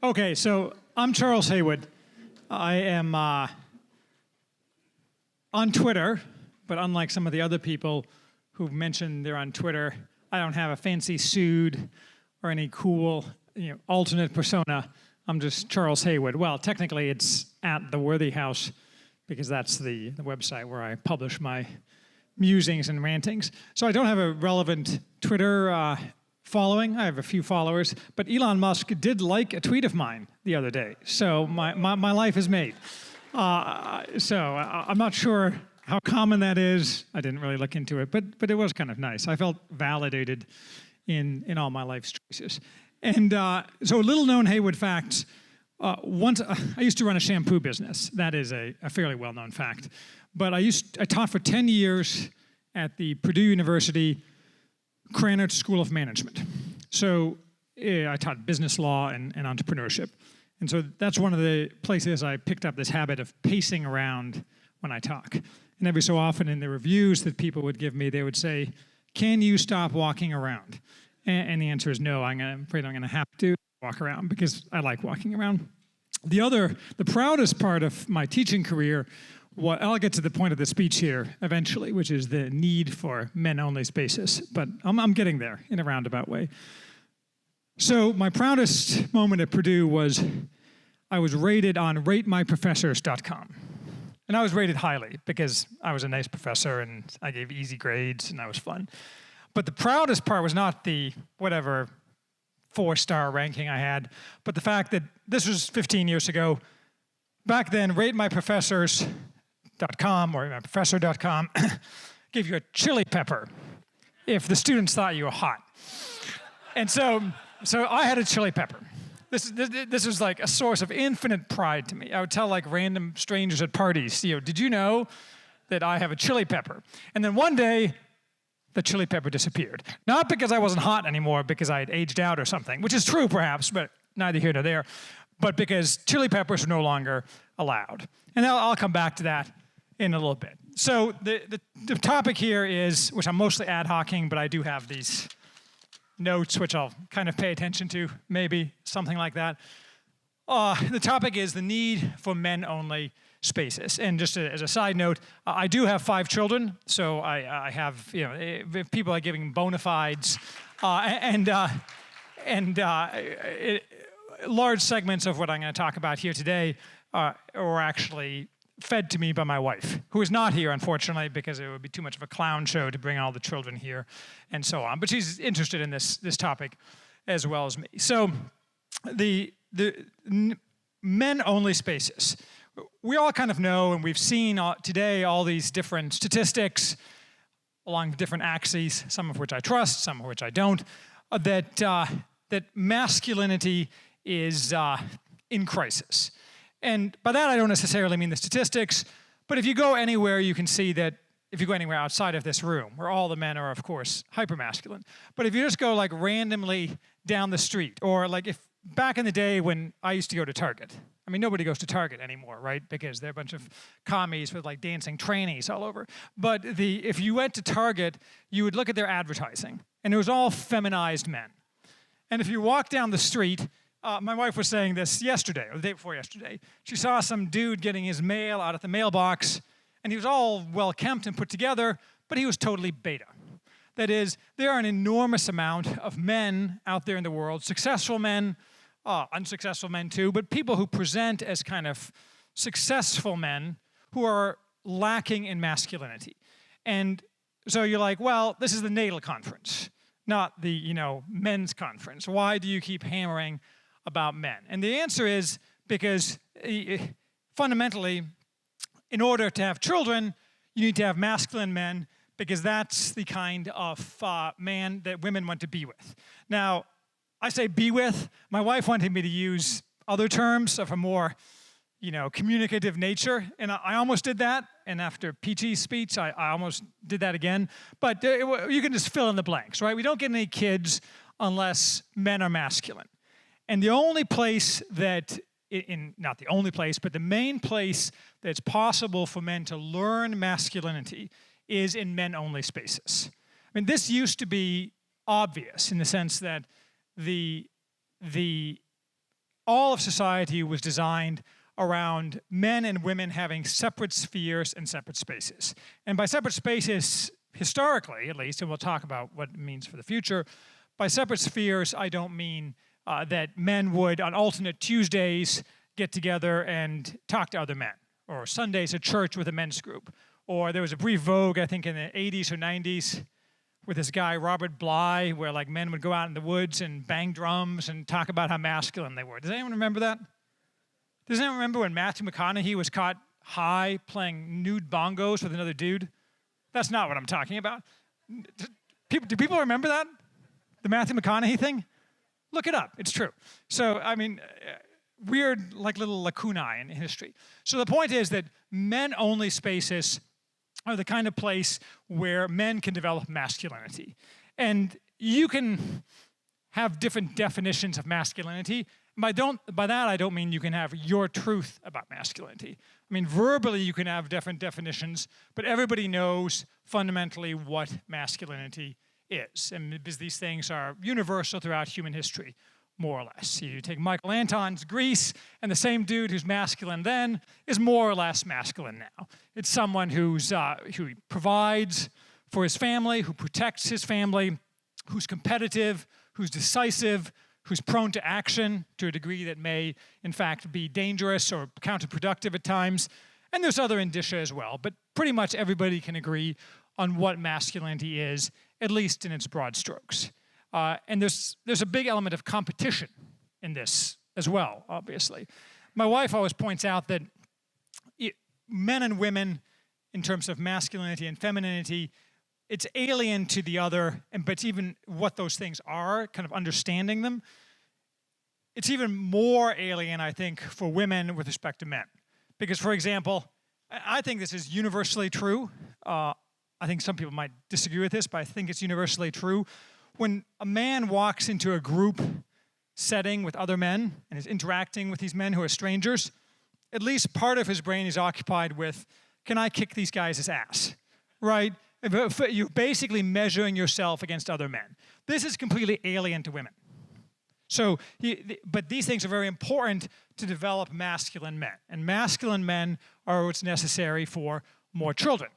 Okay, so I'm Charles Haywood. I am on Twitter, but unlike some of the other people who've mentioned they're on Twitter, I don't have a fancy suit or any cool, alternate persona. I'm just Charles Haywood. Well, technically it's at The Worthy House because that's the website where I publish my musings and rantings. So I don't have a relevant Twitter following. I have a few followers, but Elon Musk did like a tweet of mine the other day. So my life is made. So I'm not sure how common that is. I didn't really look into it, but it was kind of nice. I felt validated in all my life's choices. And so little known Haywood facts. Once I used to run a shampoo business. That is a fairly well-known fact. But I taught for 10 years at the Purdue University Krannert School of Management. So I taught business law and entrepreneurship. And so that's one of the places I picked up this habit of pacing around when I talk. And every so often in the reviews that people would give me, they would say, "Can you stop walking around?" And the answer is no. I'm afraid I'm going to have to walk around because I like walking around. The proudest part of my teaching career, I'll get to the point of the speech here eventually, which is the need for men-only spaces. But I'm getting there in a roundabout way. So my proudest moment at Purdue was I was rated on ratemyprofessors.com. And I was rated highly because I was a nice professor and I gave easy grades and I was fun. But the proudest part was not the whatever 4-star ranking I had, but the fact that this was 15 years ago. Back then, ratemyprofessors.com or myprofessor.com gave you a chili pepper if the students thought you were hot. And so I had a chili pepper. This was like a source of infinite pride to me. I would tell like random strangers at parties, did you know that I have a chili pepper? And then one day, the chili pepper disappeared. Not because I wasn't hot anymore, because I had aged out or something, which is true perhaps, but neither here nor there, but because chili peppers are no longer allowed. And I'll come back to that in a little bit. So the topic here is, which I'm mostly ad hocing, but I do have these notes which I'll kind of pay attention to, maybe something like that. The topic is the need for men-only spaces. And just as a side note, I do have 5 children, so I have, if people are giving bona fides, large segments of what I'm going to talk about here today are actually fed to me by my wife, who is not here, unfortunately, because it would be too much of a clown show to bring all the children here and so on. But she's interested in this topic as well as me. So the men-only spaces. We all kind of know, and we've seen today all these different statistics along different axes, some of which I trust, some of which I don't, that masculinity is in crisis. And by that I don't necessarily mean the statistics, but if you go anywhere, you can see that if you go anywhere outside of this room, where all the men are, of course, hypermasculine. But if you just go like randomly down the street, or like if back in the day when I used to go to Target, I mean, nobody goes to Target anymore, right? Because they're a bunch of commies with like dancing trannies all over. But if you went to Target, you would look at their advertising, and it was all feminized men. And if you walk down the street, my wife was saying this yesterday, or the day before yesterday. She saw some dude getting his mail out of the mailbox, and he was all well-kempt and put together, but he was totally beta. That is, there are an enormous amount of men out there in the world, successful men, unsuccessful men too, but people who present as kind of successful men who are lacking in masculinity. And so you're like, well, this is the natal conference, not the, men's conference. Why do you keep hammering about men? And the answer is because fundamentally, in order to have children, you need to have masculine men because that's the kind of man that women want to be with. Now, I say be with. My wife wanted me to use other terms of a more, communicative nature, and I almost did that. And after Peachy's speech, I almost did that again. But you can just fill in the blanks, right? We don't get any kids unless men are masculine. And the only place that, not the only place, but the main place that's possible for men to learn masculinity is in men-only spaces. I mean, this used to be obvious in the sense that the all of society was designed around men and women having separate spheres and separate spaces. And by separate spaces, historically at least, and we'll talk about what it means for the future, by separate spheres, I don't mean that men would, on alternate Tuesdays, get together and talk to other men, or Sundays at church with a men's group. Or there was a brief vogue, I think in the 80s or 90s, with this guy, Robert Bly, where like men would go out in the woods and bang drums and talk about how masculine they were. Does anyone remember that? Does anyone remember when Matthew McConaughey was caught high playing nude bongos with another dude? That's not what I'm talking about. Do people remember that? The Matthew McConaughey thing? Look it up, it's true. So, I mean, weird like little lacunae in history. So the point is that men-only spaces are the kind of place where men can develop masculinity. And you can have different definitions of masculinity. By that, I don't mean you can have your truth about masculinity. I mean, verbally, you can have different definitions, but everybody knows fundamentally what masculinity is. And because these things are universal throughout human history, more or less. You take Michael Anton's Greece, and the same dude who's masculine then is more or less masculine now. It's someone who provides for his family, who protects his family, who's competitive, who's decisive, who's prone to action to a degree that may, in fact, be dangerous or counterproductive at times. And there's other indicia as well, but pretty much everybody can agree on what masculinity is, at least in its broad strokes. And there's a big element of competition in this as well, obviously. My wife always points out that men and women, in terms of masculinity and femininity, it's alien to the other, but even what those things are, kind of understanding them, it's even more alien, I think, for women with respect to men. Because, for example, I think this is universally true. I think some people might disagree with this, but I think it's universally true. When a man walks into a group setting with other men and is interacting with these men who are strangers, at least part of his brain is occupied with, can I kick these guys' ass, right? You're basically measuring yourself against other men. This is completely alien to women. So, but these things are very important to develop masculine men. And masculine men are what's necessary for more children.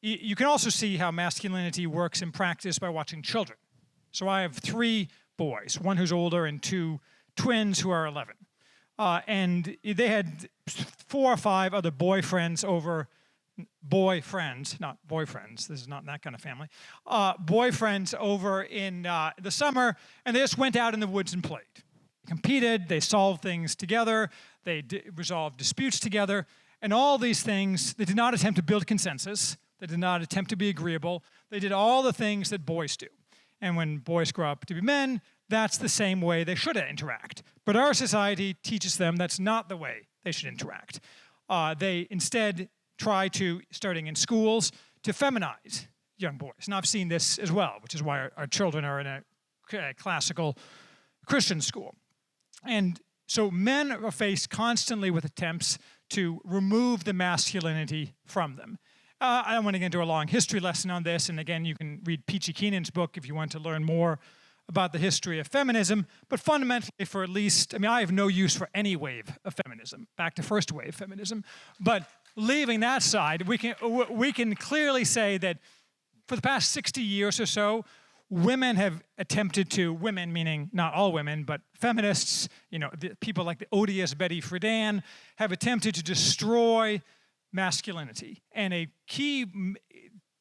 You can also see how masculinity works in practice by watching children. So I have 3 boys, one who's older and 2 twins who are 11. And they had 4 or 5 other boyfriends over, boyfriends, not boyfriends, this is not that kind of family, boyfriends over in the summer, and they just went out in the woods and played. They competed, they solved things together, they resolved disputes together, and all these things, they did not attempt to build consensus. They did not attempt to be agreeable. They did all the things that boys do. And when boys grow up to be men, that's the same way they should interact. But our society teaches them that's not the way they should interact. They instead try to, starting in schools, to feminize young boys. And I've seen this as well, which is why our children are in a classical Christian school. And so men are faced constantly with attempts to remove the masculinity from them. I don't want to get into a long history lesson on this, and again, you can read Peachy Keenan's book if you want to learn more about the history of feminism, but fundamentally for at least, I mean, I have no use for any wave of feminism, back to first wave feminism, but leaving that side, we can clearly say that for the past 60 years or so, women have attempted to, women meaning not all women, but feminists, people like the odious Betty Friedan, have attempted to destroy masculinity. And a key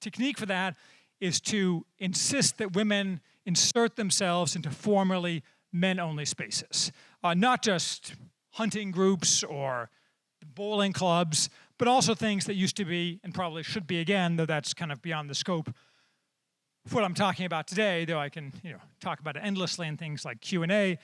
technique for that is to insist that women insert themselves into formerly men-only spaces. Not just hunting groups or bowling clubs, but also things that used to be, and probably should be again, though that's kind of beyond the scope of what I'm talking about today, though I can talk about it endlessly in things like Q&A,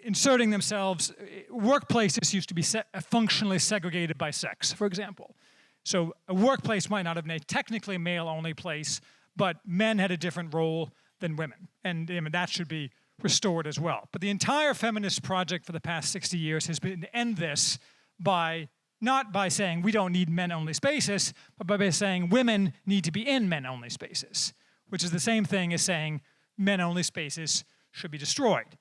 inserting themselves. Workplaces used to be functionally segregated by sex, for example. So a workplace might not have been a technically male-only place, but men had a different role than women, and that should be restored as well. But the entire feminist project for the past 60 years has been to end this by, not by saying we don't need men-only spaces, but by saying women need to be in men-only spaces, which is the same thing as saying men-only spaces should be destroyed.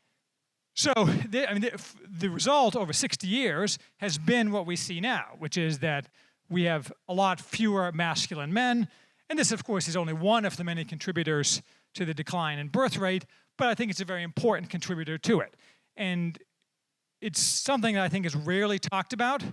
So the result over 60 years has been what we see now, which is that we have a lot fewer masculine men. And this, of course, is only one of the many contributors to the decline in birth rate, but I think it's a very important contributor to it. And it's something that I think is rarely talked about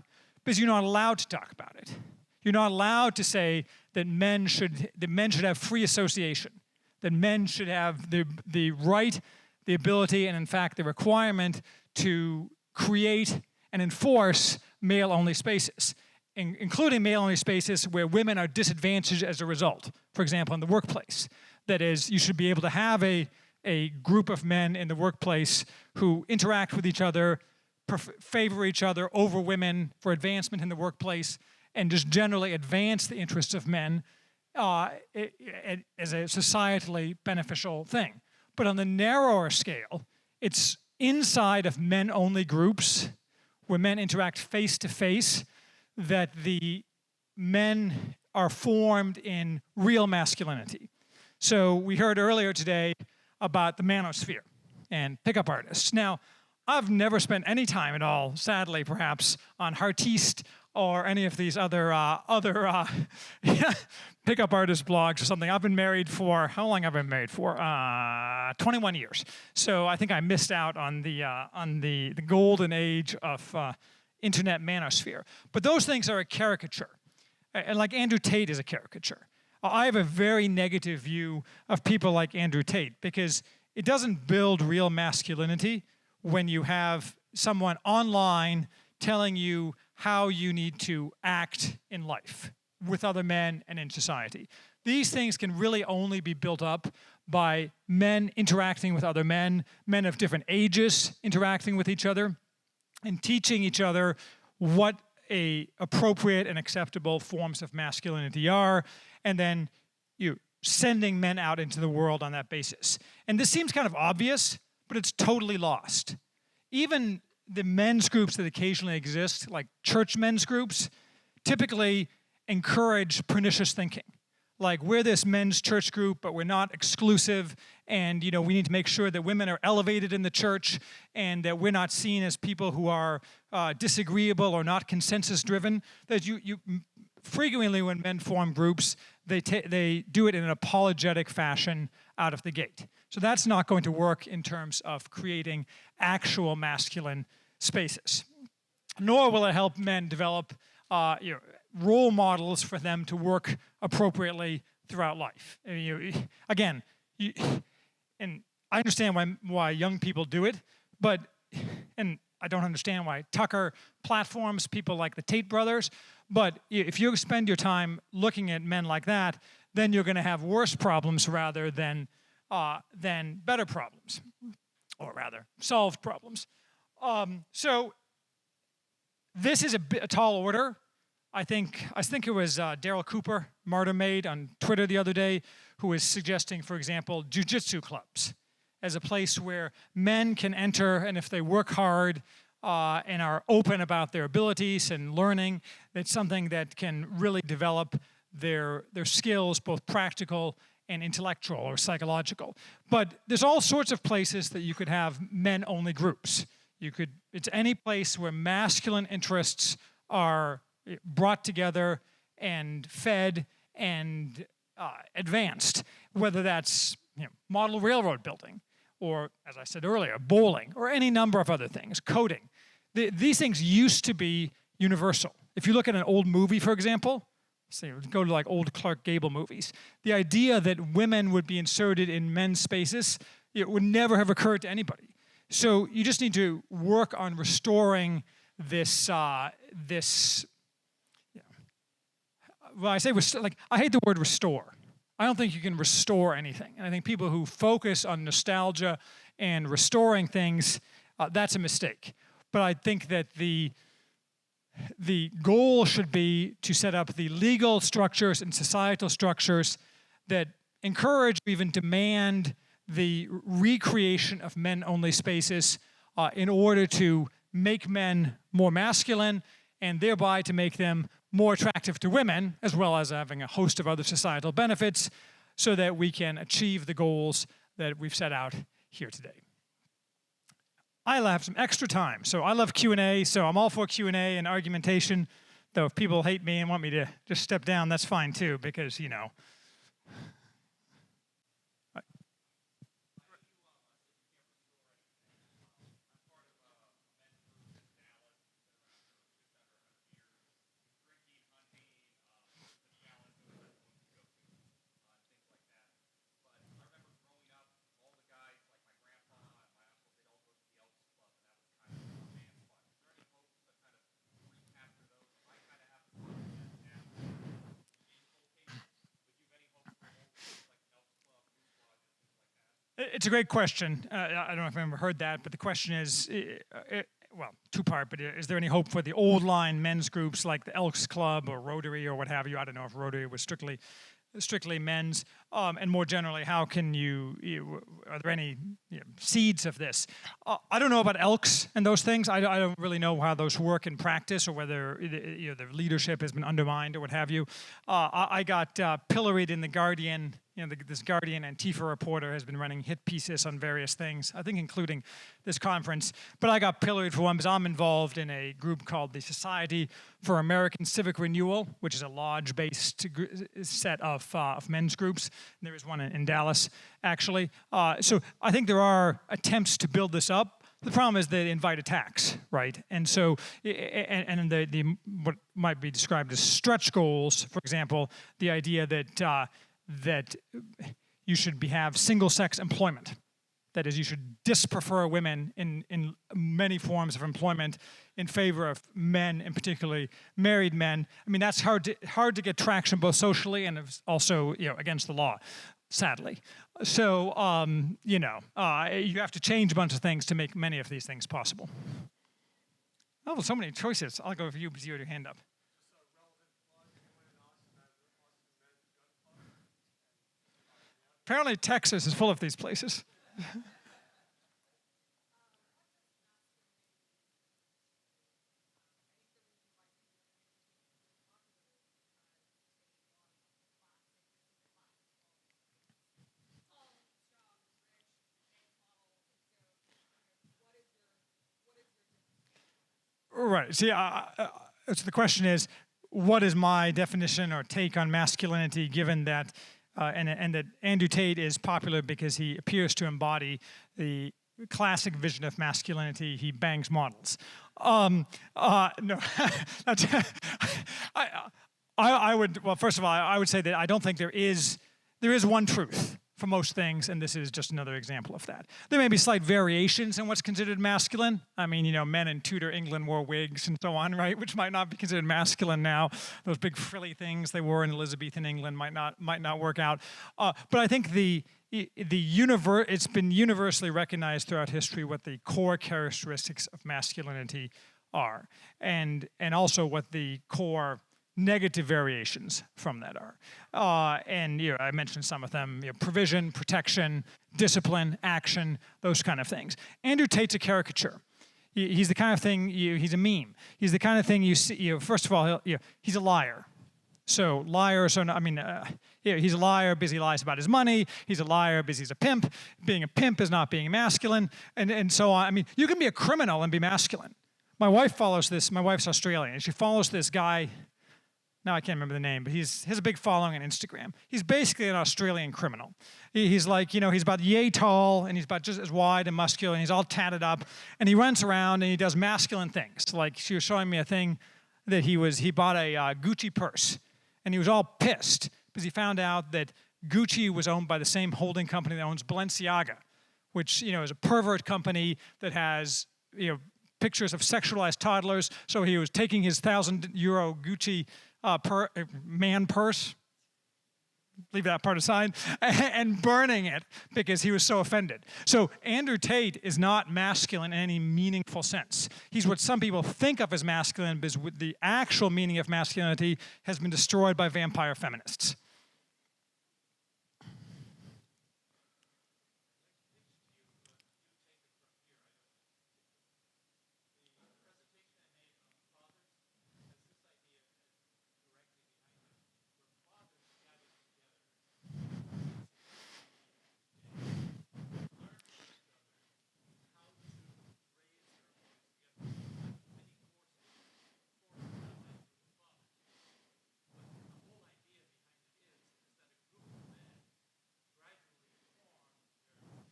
because you're not allowed to talk about it. You're not allowed to say that men should have free association, that men should have the right, the ability, and in fact the requirement to create and enforce male-only spaces, including male-only spaces where women are disadvantaged as a result. For example, in the workplace. That is, you should be able to have a group of men in the workplace who interact with each other, favor each other over women for advancement in the workplace, and just generally advance the interests of men as a societally beneficial thing. But on the narrower scale, it's inside of men-only groups where men interact face-to-face that the men are formed in real masculinity. So we heard earlier today about the manosphere and pickup artists. Now, I've never spent any time at all, sadly perhaps, on Heartiste or any of these other pickup artist blogs or something. I've been married for, how long have I been married for? 21 years. So I think I missed out on the golden age of internet manosphere. But those things are a caricature. And like Andrew Tate is a caricature. I have a very negative view of people like Andrew Tate because it doesn't build real masculinity when you have someone online telling you how you need to act in life with other men and in society. These things can really only be built up by men interacting with other men of different ages interacting with each other, and teaching each other what appropriate and acceptable forms of masculinity are, and then sending men out into the world on that basis. And this seems kind of obvious, but it's totally lost. Even the men's groups that occasionally exist, like church men's groups, typically encourage pernicious thinking. Like, we're this men's church group, but we're not exclusive, and we need to make sure that women are elevated in the church, and that we're not seen as people who are disagreeable or not consensus-driven. That you frequently, when men form groups, they do it in an apologetic fashion out of the gate. So that's not going to work in terms of creating actual masculine spaces. Nor will it help men develop role models for them to work appropriately throughout life. And I understand why young people do it, and I don't understand why Tucker platforms people like the Tate brothers, but if you spend your time looking at men like that, then you're going to have worse problems rather than better problems, or rather, solved problems. So this is a tall order. I think it was Daryl Cooper, Martyr Maid, on Twitter the other day, who was suggesting, for example, jiu-jitsu clubs as a place where men can enter, and if they work hard and are open about their abilities and learning, it's something that can really develop their skills, both practical and intellectual or psychological. But there's all sorts of places that you could have men-only groups. It's any place where masculine interests are brought together and fed and advanced, whether that's model railroad building, or, as I said earlier, bowling, or any number of other things, coding. These things used to be universal. If you look at an old movie, for example, say, go to like old Clark Gable movies, the idea that women would be inserted in men's spaces, it would never have occurred to anybody. So you just need to work on restoring this. Well, I say I hate the word restore. I don't think you can restore anything. And I think people who focus on nostalgia and restoring things, that's a mistake. But I think that the goal should be to set up the legal structures and societal structures that encourage or even demand the recreation of men-only spaces in order to make men more masculine and thereby to make them more attractive to women, as well as having a host of other societal benefits, so that we can achieve the goals that we've set out here today. I'll have some extra time. So I love Q&A, so I'm all for Q&A and argumentation. Though if people hate me and want me to just step down, that's fine too, because, you know. It's a great question. I don't know if I've ever heard that, but the question is, well, two-part, but is there any hope for the old line men's groups like the Elks Club or Rotary or what have you? I don't know if Rotary was strictly men's, and more generally, how can are there any seeds of this? I don't know about Elks and those things. I don't really know how those work in practice or whether the leadership has been undermined or what have you. I got pilloried in the Guardian. This Guardian Antifa reporter has been running hit pieces on various things, I think including this conference. But I got pilloried for one because I'm involved in a group called the Society for American Civic Renewal, which is a lodge-based set of men's groups. There is one in Dallas, actually. So I think there are attempts to build this up. The problem is they invite attacks, right? And so, and the what might be described as stretch goals, for example, the idea that you should have single-sex employment. That is, you should disprefer women in many forms of employment in favor of men, and particularly married men. I mean, that's hard to get traction both socially and also against the law, sadly. So you have to change a bunch of things to make many of these things possible. Oh, well, so many choices. I'll go for you because you had your hand up. Apparently Texas is full of these places. Right. See, so the question is, what is my definition or take on masculinity, given that, and that Andrew Tate is popular because he appears to embody the classic vision of masculinity. He bangs models. No, that's, I would. Well, first of all, I would say that I don't think there is one truth for most things, and this is just another example of that. There may be slight variations in what's considered masculine. I mean, men in Tudor England wore wigs and so on, right? Which might not be considered masculine now. Those big frilly things they wore in Elizabethan England might not work out. But I think it's been universally recognized throughout history what the core characteristics of masculinity are, and also what the core negative variations from that are. And I mentioned some of them: provision, protection, discipline, action, those kind of things. Andrew Tate's a caricature. He's the kind of thing he's a meme. He's the kind of thing you see. First of all, he's a liar. So liar. So I mean, he's a liar because he lies about his money. He's a liar because he's a pimp. Being a pimp is not being masculine, and so on. I mean, you can be a criminal and be masculine. My wife follows this. My wife's Australian, and she follows this guy. Now I can't remember the name, but he has a big following on Instagram. He's basically an Australian criminal. He's like, he's about yay tall, and he's about just as wide and muscular, and he's all tatted up, and he runs around and he does masculine things. Like she was showing me a thing that he bought a Gucci purse, and he was all pissed because he found out that Gucci was owned by the same holding company that owns Balenciaga, which is a pervert company that has pictures of sexualized toddlers. So he was taking his €1,000 Gucci man purse, leave that part aside, and burning it because he was so offended. So Andrew Tate is not masculine in any meaningful sense. He's what some people think of as masculine, because the actual meaning of masculinity has been destroyed by vampire feminists.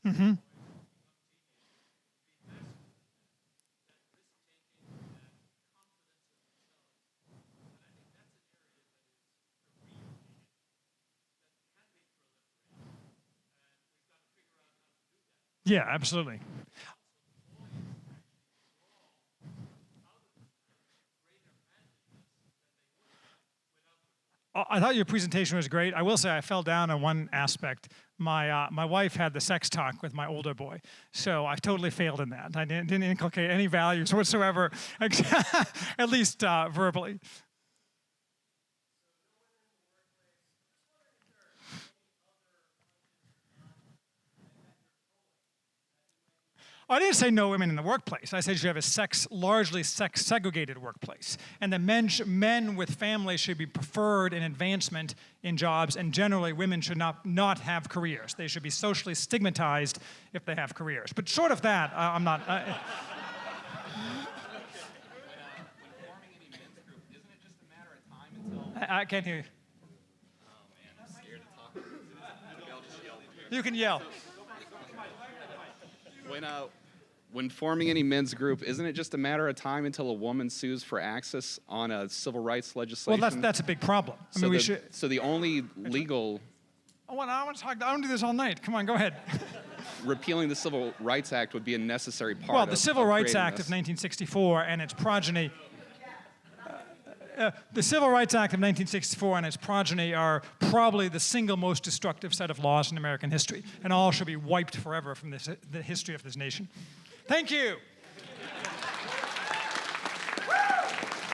Mm-hmm. Yeah, absolutely. I thought your presentation was great. I will say I fell down on one aspect. My wife had the sex talk with my older boy, so I totally failed in that. I didn't inculcate any values whatsoever, at least verbally. I didn't say no women in the workplace. I said you should have a largely sex-segregated workplace, and that men with families should be preferred in advancement in jobs, and generally women should not have careers. They should be socially stigmatized if they have careers. But short of that, I'm not. I can't hear you. You can yell. When forming any men's group, isn't it just a matter of time until a woman sues for access on a civil rights legislation? Well, that's a big problem. I mean, we should. So the only legal I want to talk. I want to do this all night. Come on, go ahead. repealing the Civil Rights Act would be a necessary part. Well, the Civil Rights creating Act this. of 1964 and its progeny. The Civil Rights Act of 1964 and its progeny are probably the single most destructive set of laws in American history, and all should be wiped forever from the history of this nation. Thank you.